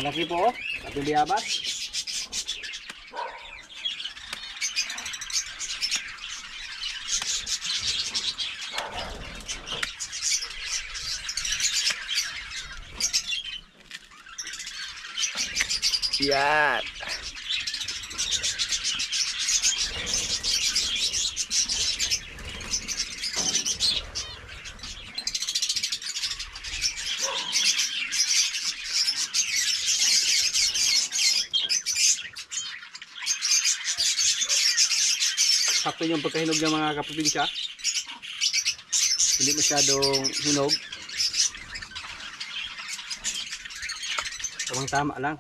Laki po, ating biyabas. Yan. Sakto yung pagkahinog ng mga kaprobinsya. Hindi masyadong hinog. Tamang tama lang.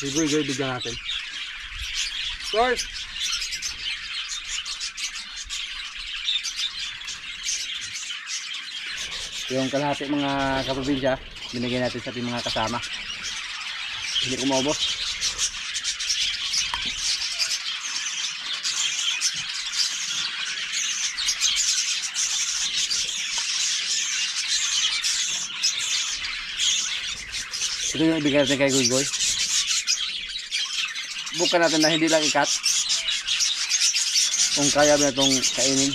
Igoy-igoy bigyan natin. First, yung kalahati mga kaprobinsya, binigyan natin sa ating mga kasama. Hindi kumobos. Ito yung ibigay natin kay Goy-Goy. Bukan natin na hindi lang ikat kung kaya ba itong kainin.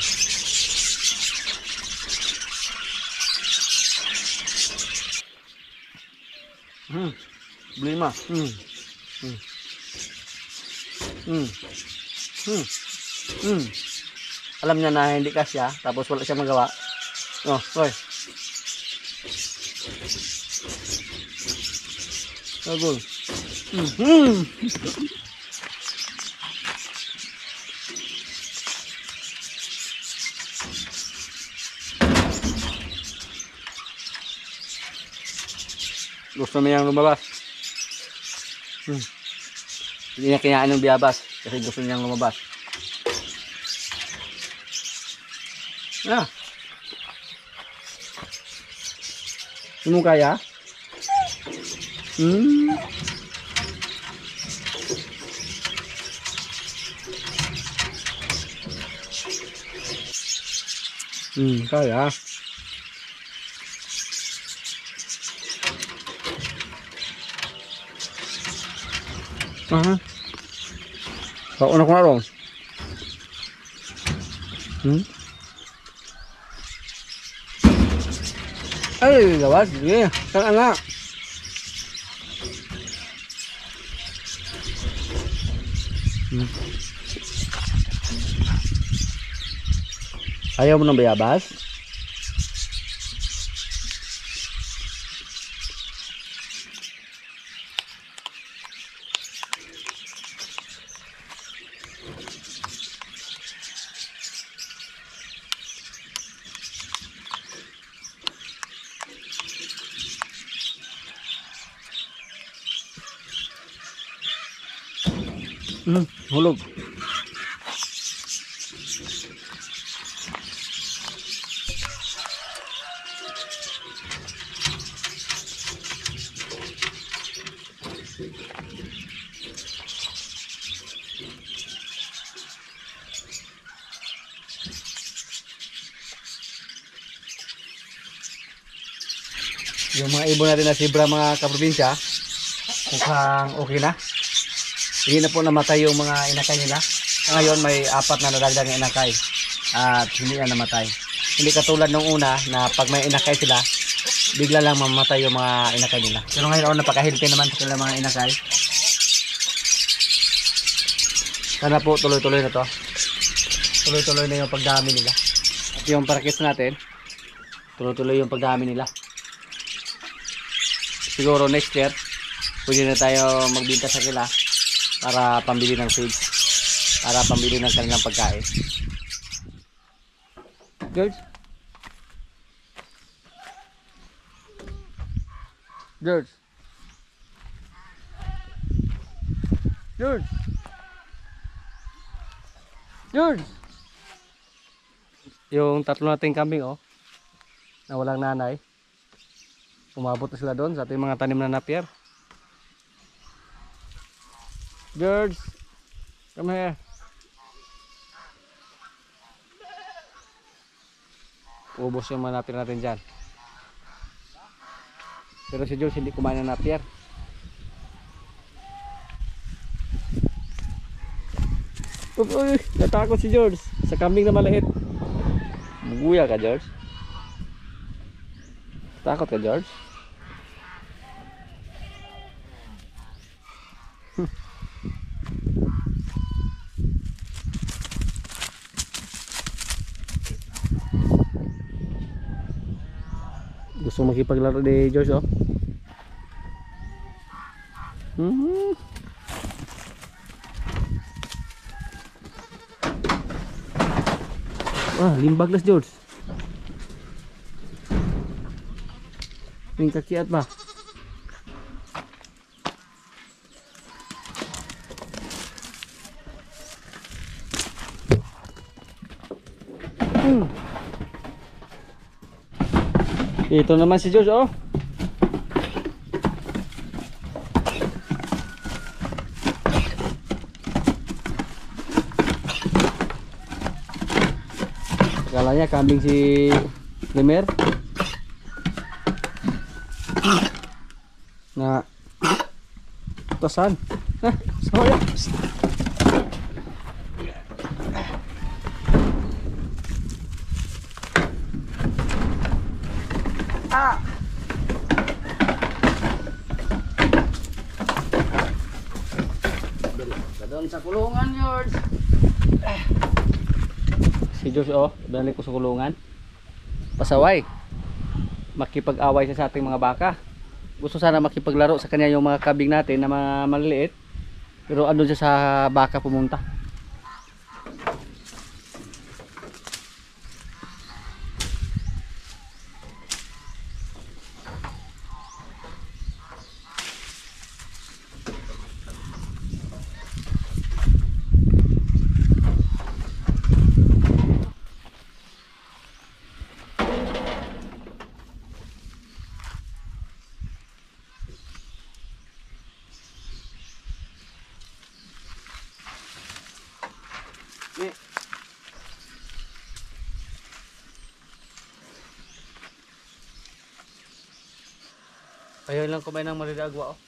Blima. Alam niya na hindi kasya, tapos wala siya magawa. Oh, hoy. Agul. Gusto niya yung lumabas. Hindi niya kinain ng biyabas kasi gusto niyang lumabas. Ah. Ano kaya? Kaya. Pauna ko na ron. Ay, gawas. Sige, saan nga? Ayaw mo ng bayabas? Hulog. Yung mga ibon natin na sibra mga kaprobinsya, mukhang okay na. Hindi na po namatay yung mga inakay nila. Ngayon may 4 na nadagdag na inakay at hindi na namatay. Hindi katulad nung una na pag may inakay sila, bigla lang mamatay yung mga inakay nila. Pero ngayon napaka-healthy naman sila mga inakay. Sana po tuloy-tuloy na to. Tuloy-tuloy na yung pagdami nila. At yung parakits natin, tuloy-tuloy yung pagdami nila. Siguro next year, pwede na tayo magbinta sa kanila para pambili ng feeds, para pambili ng kanilang pagkain. George? George? George? George? Yung tatlo nating kambing, oh. na walang nanay. Umabot na sila doon sa ating mga tanim na napier. George, come here. Ubos yung mga napier natin dyan. Pero si George hindi kumain ng napier. Uy, natakot si George sa kambing na maliit. Buguya ka, George? Takot ka, George? Gusto makipaglaro ni George, oh. Limbaglas George. Ning kakiat ba? Ito naman si George, oh. Kalanya kambing si Lemer na tosan. Sorry. Doon sa kulungan, George. Si George, oh, balik ko sa kulungan. Pasaway. Makipag-away siya sa ating mga baka. Gusto sana makipaglaro sa kanya yung mga kabing natin na mga maliliit. Pero andun siya sa baka pumunta. Ayaw lang kumain ng maridagwa, oh.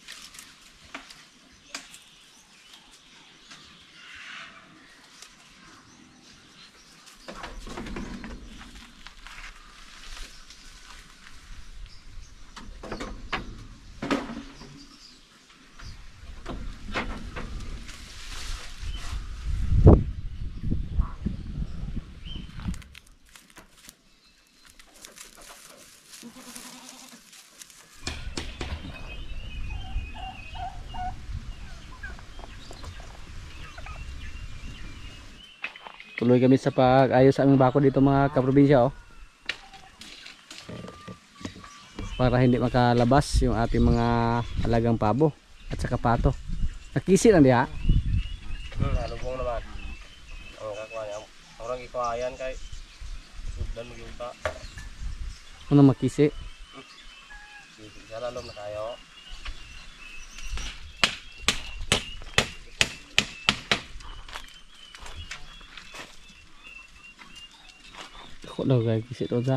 Tuloy kami sa pag-ayos sa aming bako dito mga kaprobinsya, oh. Para hindi makalabas yung ating mga alagang pabo at saka pato. Nakisi lang diha. Alubong naman. Ang kakuha niya. Orang ikawayan kay sudan mo yung ta. Ano makisi? Sa lalom na tayo. Ako daw guys, kisi to sa.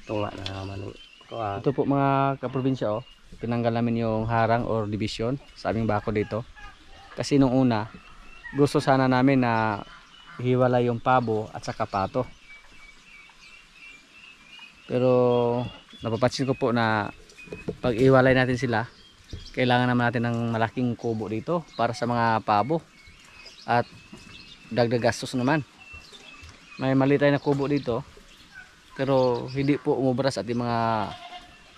Tunga na naman. Ito po mga kaprobinsya, oh. Tinanggal namin yung harang or division sa aming bako dito. Kasi nung una, gusto sana namin na hiwalay yung pabo at saka pato. Pero napapansin ko po na pag iwalay natin sila, kailangan naman natin ng malaking kubo dito para sa mga pabo. At dagdag gastos naman. May mali tayo na kubo dito, pero hindi po umubra sa ating mga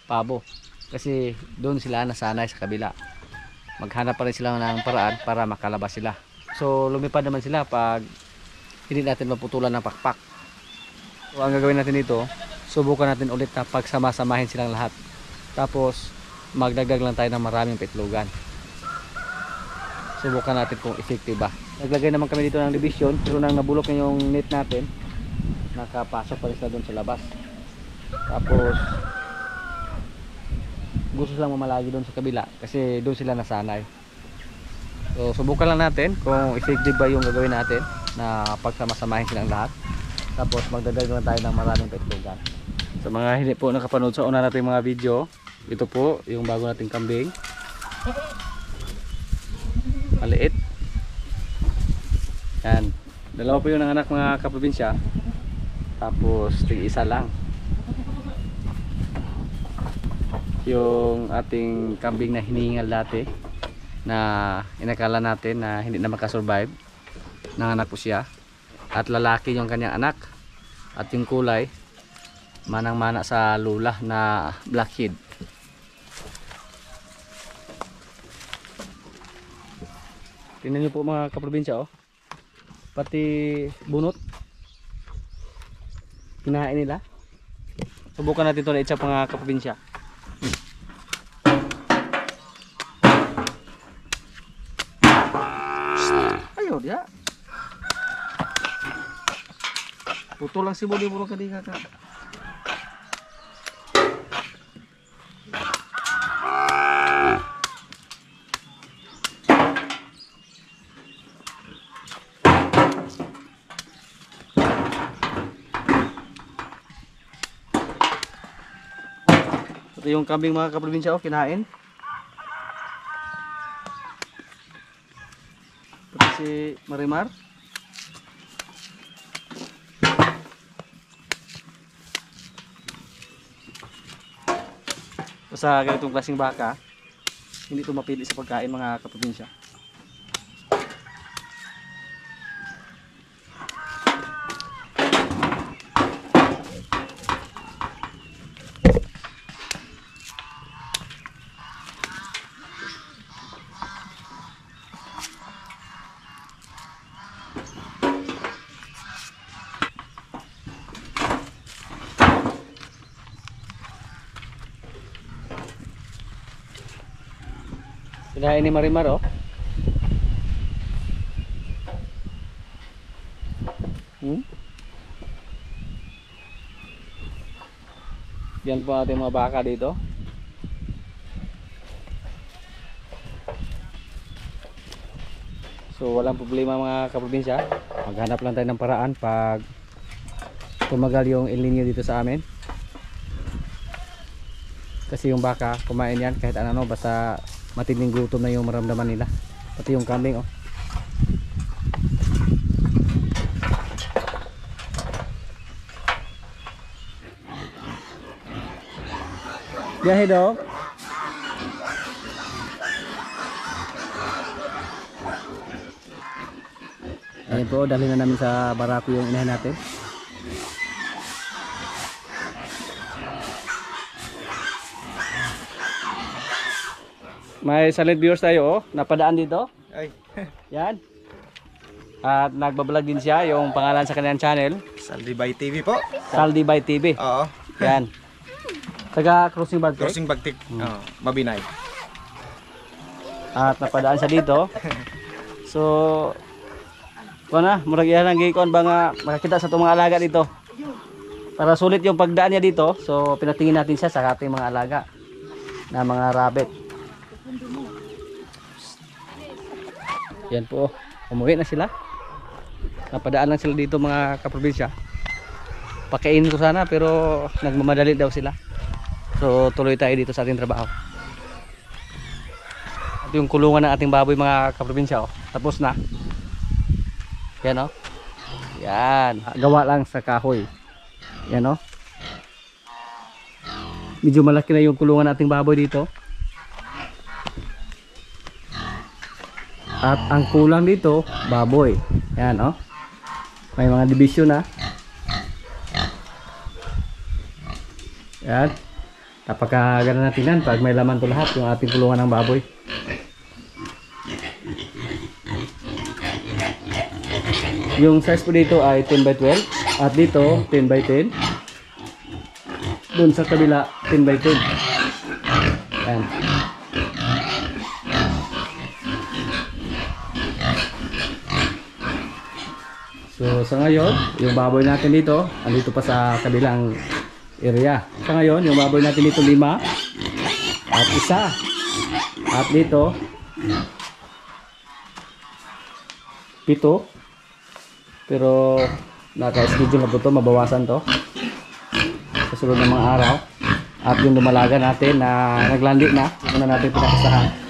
pabo. Kasi doon sila nasanay sa kabila. Maghanap pa rin sila ng paraan para makalabas sila. So lumipad naman sila pag hindi natin maputulan ng pakpak. So ang gagawin natin dito, subukan natin ulit na pagsama-samahin silang lahat. Tapos magdagdag lang tayo ng maraming pitlugan. Subukan natin kung effective ba. Naglagay naman kami dito ng division, pero nang nabulok na yung net natin, nakapasok pa rin sila doon sa labas. Tapos gusto silang mamalagi doon sa kabila kasi doon sila nasanay. So subukan lang natin kung effective ba yung gagawin natin na pagsamasamahin silang lahat. Tapos magdadagdag tayo ng maraming petlugan. Sa mga hindi po nakapanood sa una nating mga video, ito po yung bago nating kambing. Maliit. Yan. Dalawa po yung nanganak mga kaprobinsya. Tapos tig-isa lang yung ating kambing na hiningal dati na inakala natin na hindi na makasurvive. Nanganak po siya at lalaki yung kanyang anak at yung kulay manang-mana sa lula na blackhead. Tingnan nyo po mga kaprobinsya, oh. Pati bunot kinain nila. Subukan natin ito na itsa mga kaprobinsya. Ayo dia. Putol lang si Budi puro kadi kakak. Ito yung kambing mga kaprobinsya, oh, kinain. Pati si Marimar. Sa ganitong klaseng baka, hindi ito mapili sa pagkain mga kaprobinsya. Kinain ni Marimar, oh. Yan po ating mga baka dito. So walang problema mga kaprobinsya. Maghanap lang tayo ng paraan pag tumagal yung El Nino dito sa amin. Kasi yung baka kumain yan kahit ano, basta matinding gutom na yung maramdaman nila. Pati yung kambing, oh. Biyahe daw. Ayun po, dali na namin sa barako yung inahin natin. May silent viewers tayo, oh. Napadaan dito. Ay. Yan. At nagbablog din siya, yung pangalan sa kanyang channel, Saldi by TV po. Saldi by TV. Oo. Yan. Taga Crossing Bagtik. Crossing Bagtik. Oo. Mabinay. At napadaan siya dito. So, kuha na, murag yan ang gikon ba nga makakita sa itong mga alaga dito. Para sulit yung pagdaan niya dito, so pinatingin natin siya sa ating mga alaga na mga rabbit. Yan po, umuwi na sila. Napadaan lang sila dito mga kaprobinsya. Pakainin ko sana pero nagmamadali daw sila. So tuloy tayo dito sa ating trabaho. At yung kulungan ng ating baboy mga kaprobinsya, oh, tapos na. Yan, oh. Yan, gawa lang sa kahoy. Yan, oh. Medyo malaki na yung kulungan ng ating baboy dito. At ang kulang dito, baboy. Yan, oh. May mga division na. Yan. Napakaganda natin yan pag may laman to lahat yung ating kulungan ng baboy. Yung size po dito ay 10 by 12 at dito 10 by 10. Doon sa kabila 10 by 10. Yan. So sa ngayon, yung baboy natin dito, andito pa sa kabilang area. Sa ngayon, yung baboy natin dito 5 at isa. At dito 7. Pero naka-schedule na po ito, mabawasan to sa sunod ng mga araw. At yung lumalaga natin na naglandi na, muna natin pinakasahan.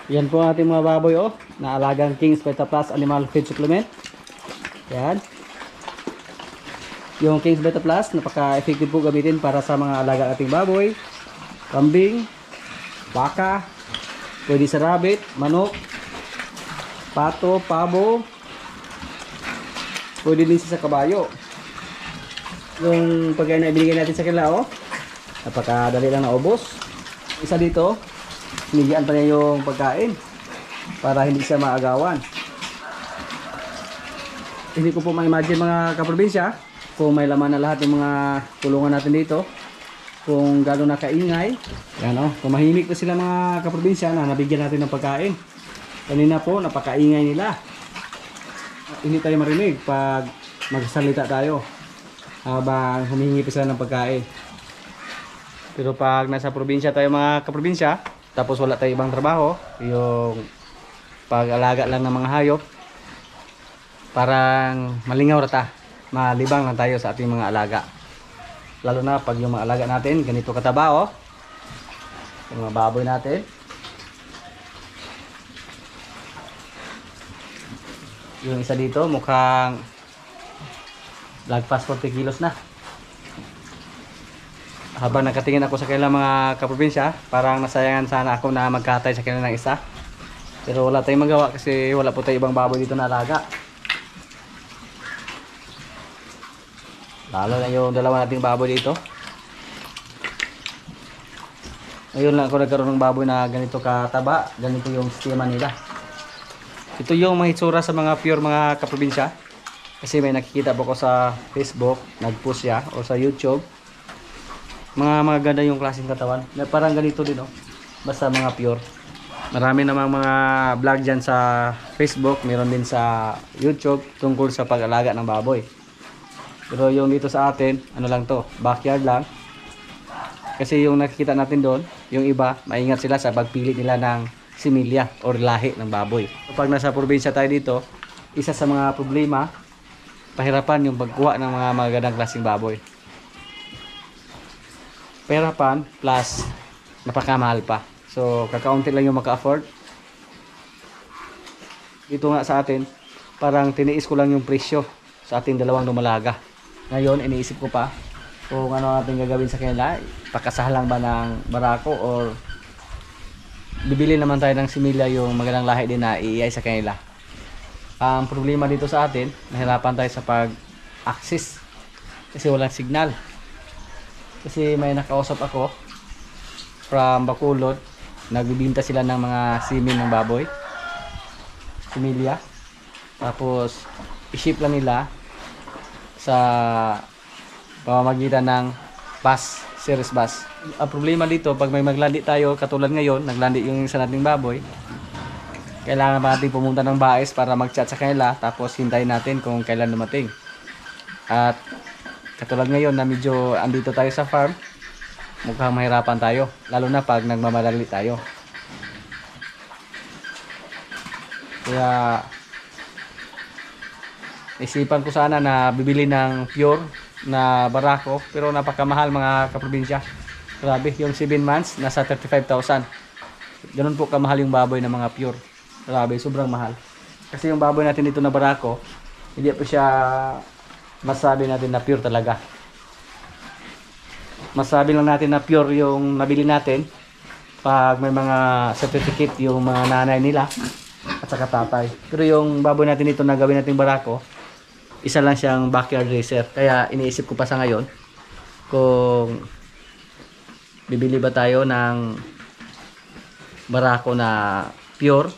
Yan po ang ating mga baboy oh, na alagang King's Beta Plus Animal Feed Supplement. Yan. Yung King's Beta Plus, napaka-effective po gamitin para sa mga alaga ating baboy, kambing, baka, pwede sa rabbit, manok, pato, pabo, pwede din sa kabayo. Yung pagkain na ibinigay natin sa kanila oh, napakadali lang na ubos. Isa dito, sinigyan pa niya yung pagkain para hindi siya maagawan. Hindi ko po ma-imagine mga kaprobinsya kung may laman na lahat yung mga kulungan natin dito, kung gano'n nakaingay. Yan o, tumahimik na sila mga kaprobinsya na nabigyan natin ng pagkain. Kanina po napakaingay nila, hindi tayo marinig pag magsalita tayo habang humihingi pa sila ng pagkain. Pero pag nasa probinsya tayo mga kaprobinsya, tapos wala tayo ibang trabaho, yung pag-alaga lang ng mga hayop, parang malingaw rata, malibang lang tayo sa ating mga alaga. Lalo na pag yung mga alaga natin ganito kataba oh, yung mga baboy natin. Yung isa dito mukhang lagpas 40 kilos na. Habang nakatingin ako sa kanilang mga kaprobinsya, parang nasayangan sana ako na magkatay sa kanilang isa. Pero wala tayong magawa kasi wala po tayong ibang baboy dito na alaga. Lalo na yung dalawa nating baboy dito. Ngayon lang ako nagkaroon ng baboy na ganito kataba, ganito yung sistema nila. Ito yung mga itsura sa mga pure mga kaprobinsya. Kasi may nakikita po ko sa Facebook, nag-post siya, o sa YouTube. Mga ganda yung klaseng katawan. Parang ganito din oh. Basta mga pure. Marami namang mga vlog dyan sa Facebook, meron din sa YouTube tungkol sa pag-alaga ng baboy. Pero yung dito sa atin, ano lang to, backyard lang. Kasi yung nakikita natin doon, yung iba, maingat sila sa pagpili nila ng similya o lahi ng baboy. Kapag nasa probinsya tayo dito, isa sa mga problema, pahirapan yung pagkuha ng mga magandang klaseng baboy. Pahirapan plus napakamahal pa. So kakaunti lang yung maka-afford. Dito nga sa atin, parang tiniis ko lang yung presyo sa ating dalawang dumalaga. Ngayon, iniisip ko pa kung ano natin gagawin sa kanila. Pakasahalang ba ng barako or bibili naman tayo ng similya yung magandang lahi din na iiyay sa kanila. Ang problema dito sa atin, nahirapan tayo sa pag-access kasi walang signal. Kasi may nakausap ako from Bacolod, nagbibinta sila ng mga simin ng baboy, similya. Tapos i-ship lang nila sa pamamagitan ng bus, series bus. Ang problema dito, pag may maglandi tayo, katulad ngayon, naglandi yung isa nating baboy, kailangan pa natin pumunta ng baes para mag-chat sa kanila, tapos hintayin natin kung kailan dumating. At katulad ngayon na medyo andito tayo sa farm, mukhang mahirapan tayo, lalo na pag nagmamadali tayo. Kaya isipan ko sana na bibili ng pure na barako, pero napakamahal mga kaprobinsya. Grabe, yung 7 months nasa 35,000. Ganun po kamahal yung baboy ng mga pure. Grabe, sobrang mahal. Kasi yung baboy natin dito na barako, hindi po siya masabi natin na pure talaga. Masabi lang natin na pure yung nabili natin pag may mga certificate yung mga nanay nila at saka tatay. Pero yung baboy natin dito na gawin natin barako, isa lang siyang backyard racer. Kaya iniisip ko pa sa ngayon kung bibili ba tayo ng barako na pure.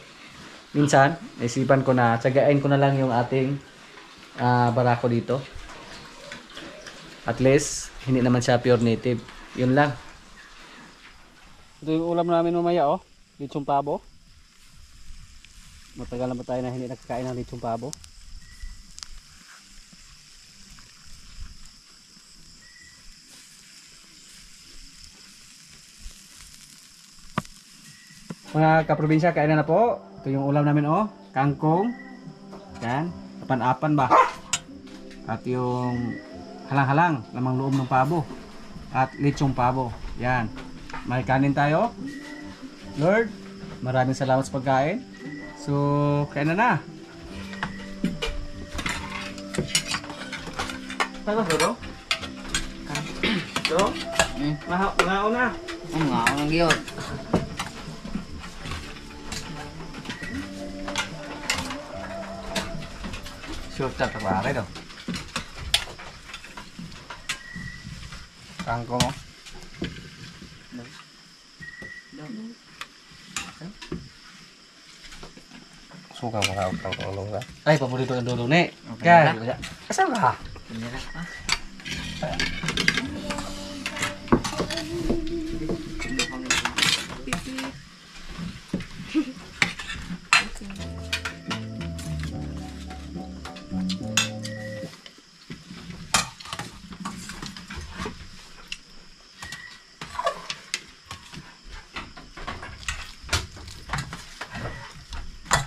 Minsan, isipan ko na tsagain ko na lang yung ating barako dito. At least, hindi naman siya pure native. Yun lang. Ito yung ulam namin mamaya oh. Lechong pabo. Matagal na ba tayo na hindi nakakain ng lechong pabo? Mga kaprobinsya, kainan na po. Ito yung ulam namin oh, kangkong. Yan, apan-apan ba? At yung halang-halang, lamang loob ng pabo. At lechong pabo. Yan. May kanin tayo. Lord, Maraming salamat sa pagkain. So, kaya na. Tayo bro? Bro? Mga na. Nga, ang gyud. Sure chat ako akin daw. Kangko mo. Suka mo ka ang tulong ka. Ay, paborito ng dulo ni. Okay Kaya, kasama ka? Pinira pa.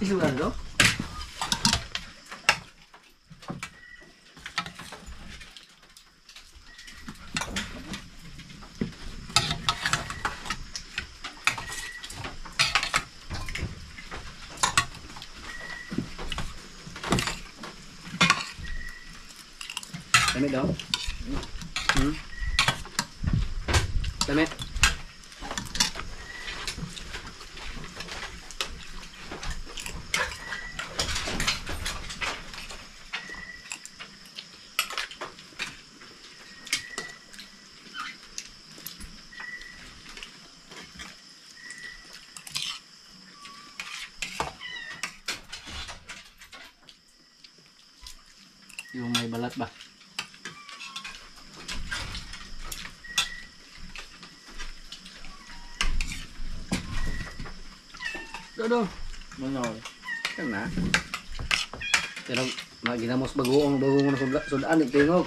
Isulan do? Damit daw? Damit? Yung may balat ba? Dodo. Manol. Kan na. Pero maginamos bagoong na sudaan ni tingog.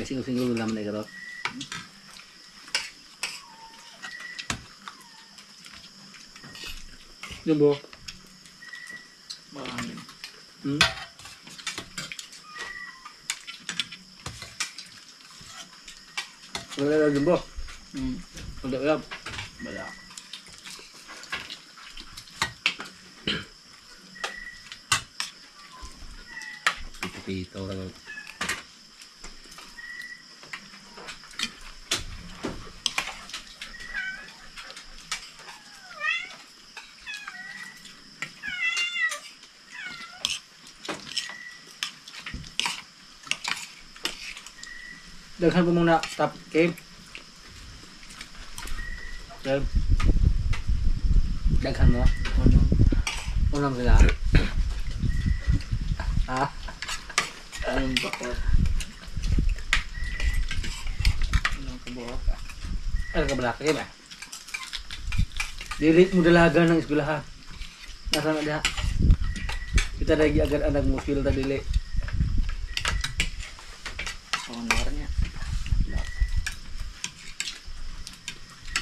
Singul-singul naman ay garot. Jumbo. Marami. Wala na jumbo. Udah udah. Bala. Pito lang. Daghan po muna stop cave. Daghan. Daghan mo. Unang sila. Ah. Anong bakot? Anong kabuhok ka? Ano ka balaki ba? Dilit mo dalaga ng eskwelahan. Nasa na diha. Kita lagi agad anak mo feel ta dili. Honor niya.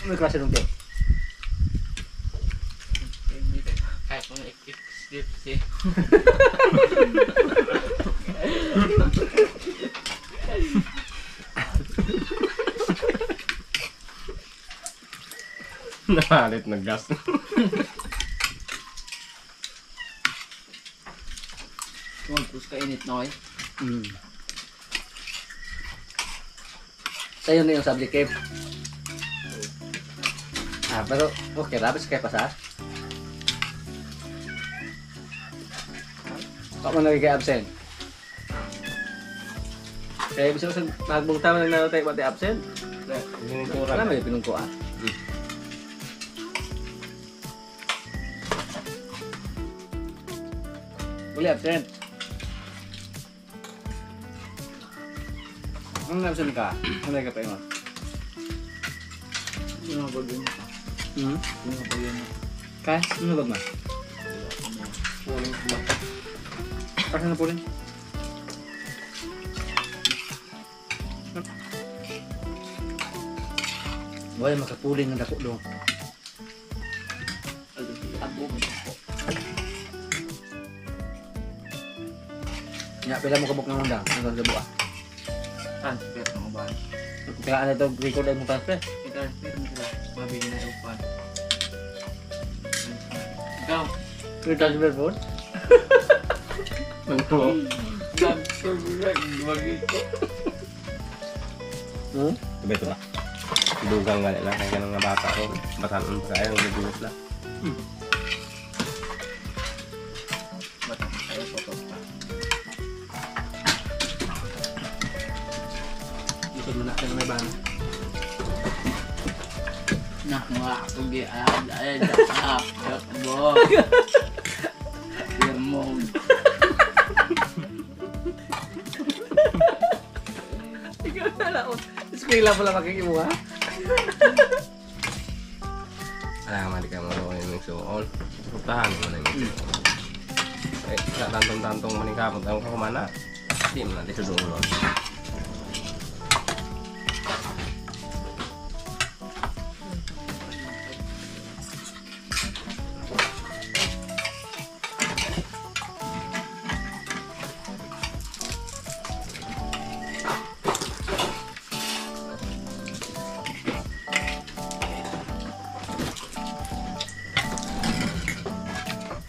Ano klase nung to? Kahit kung i-skip si. Nahalit ng gas. Terus kainit noy. Sa'yo na yung subject cave. Pero okay, labis kayo pa sa? Ako man nagiging absent. Kaya bisa ko magbungta man na tayo pati absent. Wala may pinungkuan. Uli absent. Ano absent ka? Ano ka pa yun? Ano ba yun? Ano ba yun? Kaya? Ano ba ma? Puling kumata. Kasi na puling. Wala makapuling ng dako doon. Abo mo po. Ya, pila mo kabuk ng undang. Ang gabo ah. Transfer ng uban. Kailangan na ito record ay mo transfer. I-transfer mo sila. Mabili na upan. Ikaw. Free transfer po? Nangko. Transfer mo na. Gumagi ko. Sabi ito ba? Dugang nga nila, kaya ng mga bata ko. Batanon pa kaya, nagbibilis na. Ba't kayo photo pa? Dito mo na kayo may bana. Nah, mga kugi. Ay, dakap. Dakbo. Firmong. Ikaw na lang. Eskwela pala makikimu ha? Alam, di ka mo yung nagsuol. Putahan mo na yung nagsuol. Eh, sa tantong-tantong maningkapot ang kumana. Hindi mo natin susulon.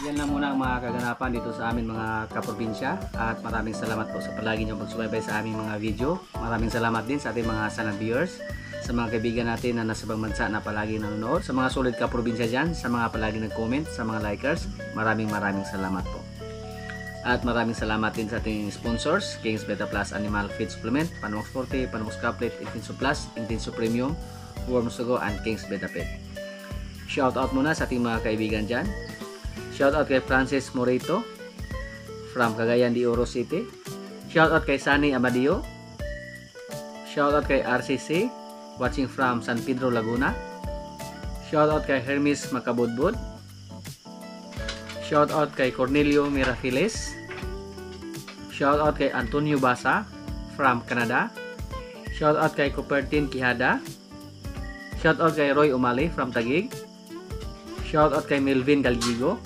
Yan lang muna ang mga kaganapan dito sa amin mga kaprobinsya at maraming salamat po sa palagi niyong pagsubaybay sa aming mga video. Maraming salamat din sa ating mga silent viewers, sa mga kaibigan natin na nasa ibang bansa na palagi nanonood, sa mga solid kaprobinsya dyan, sa mga palagi nag-comment, sa mga likers, maraming salamat po. At maraming salamat din sa ating sponsors, King's Beta Plus Animal Feed Supplement, Panamox Forte, Panamox Caplet, Intenso Plus, Intenso Premium, Worms to Go, and King's Beta Pet. Shout out muna sa ating mga kaibigan dyan. Shout out kay Francis Morito from Cagayan de Oro City. Shout out kay Sunny Amadio. Shout out kay RCC watching from San Pedro Laguna. Shout out kay Hermes Macabudbud. Shout out kay Cornelio Mirafiles. Shout out kay Antonio Basa from Canada. Shout out kay Cupertin Quijada. Shout out kay Roy Umali from Taguig. Shout out kay Melvin Galgigo.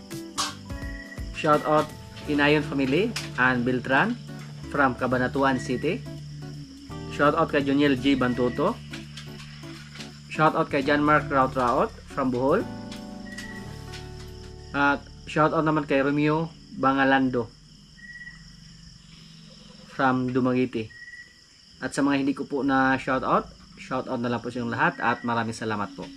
Shout out Inayon Family and Beltran from Cabanatuan City. Shout out kay Joniel G. Bantuto. Shout out kay John Mark Raut from Bohol. At shout out naman kay Romeo Bangalando from Dumaguete. At sa mga hindi ko po na shout out na lang po sa inyong lahat at maraming salamat po.